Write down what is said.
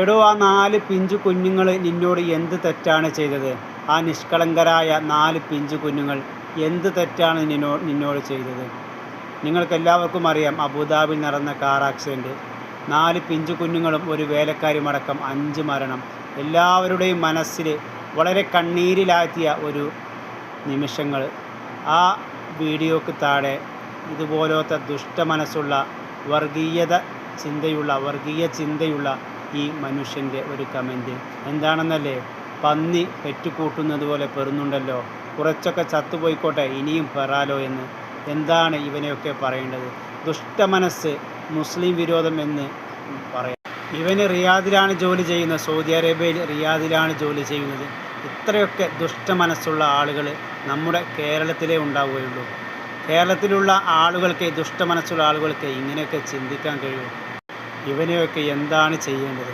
എടോ, ആ 4 പിഞ്ചു കുഞ്ഞുങ്ങൾ നിന്നോട് എന്ത് തെറ്റാണ് ചെയ്തത്? ആ നിഷ്കളങ്കരായ 4 പിഞ്ചു കുഞ്ഞുങ്ങൾ എന്ത് തെറ്റാണ് നിന്നോട് ചെയ്തത്? നിങ്ങൾക്കെല്ലാവർക്കും അറിയാം, അബുദാബിയിൽ നടന്ന കാർ ആക്സിഡൻറ്റ്. 4 പിഞ്ചു കുഞ്ഞുങ്ങളും ഒരു വേലക്കാരിയുമടക്കം 5 മരണം. എല്ലാവരുടെയും മനസ്സിൽ വളരെ കണ്ണീരിലാഴ്ത്തിയ ഒരു നിമിഷങ്ങൾ. ആ വീഡിയോക്ക് താഴെ ഇതുപോലത്തെ ദുഷ്ടമനസ്സുള്ള വർഗീയ ചിന്തയുള്ള ഈ മനുഷ്യൻ്റെ ഒരു കമൻറ്റ് എന്താണെന്നല്ലേ? പന്നി പെറ്റുകൂട്ടുന്നത് പോലെ പെറുന്നുണ്ടല്ലോ, കുറച്ചൊക്കെ ചത്തുപോയിക്കോട്ടെ, ഇനിയും പെറാലോ എന്ന്. എന്താണ് ഇവനെയൊക്കെ പറയേണ്ടത്? ദുഷ്ടമനസ്സ്, മുസ്ലിം വിരോധം എന്ന് പറയാം. ഇവന് റിയാദിലാണ് ജോലി ചെയ്യുന്നത്, സൗദി അറേബ്യയിൽ റിയാദിലാണ് ജോലി ചെയ്യുന്നത്. ഇത്രയൊക്കെ ദുഷ്ടമനസ്സുള്ള ആളുകൾ നമ്മുടെ കേരളത്തിലേ ഉണ്ടാവുകയുള്ളൂ. കേരളത്തിലുള്ള ആളുകൾക്ക്, ദുഷ്ടമനസ്സുള്ള ആളുകൾക്ക് ഇങ്ങനെയൊക്കെ ചിന്തിക്കാൻ കഴിയും. ഇവനെയൊക്കെ എന്താണ് ചെയ്യേണ്ടത്?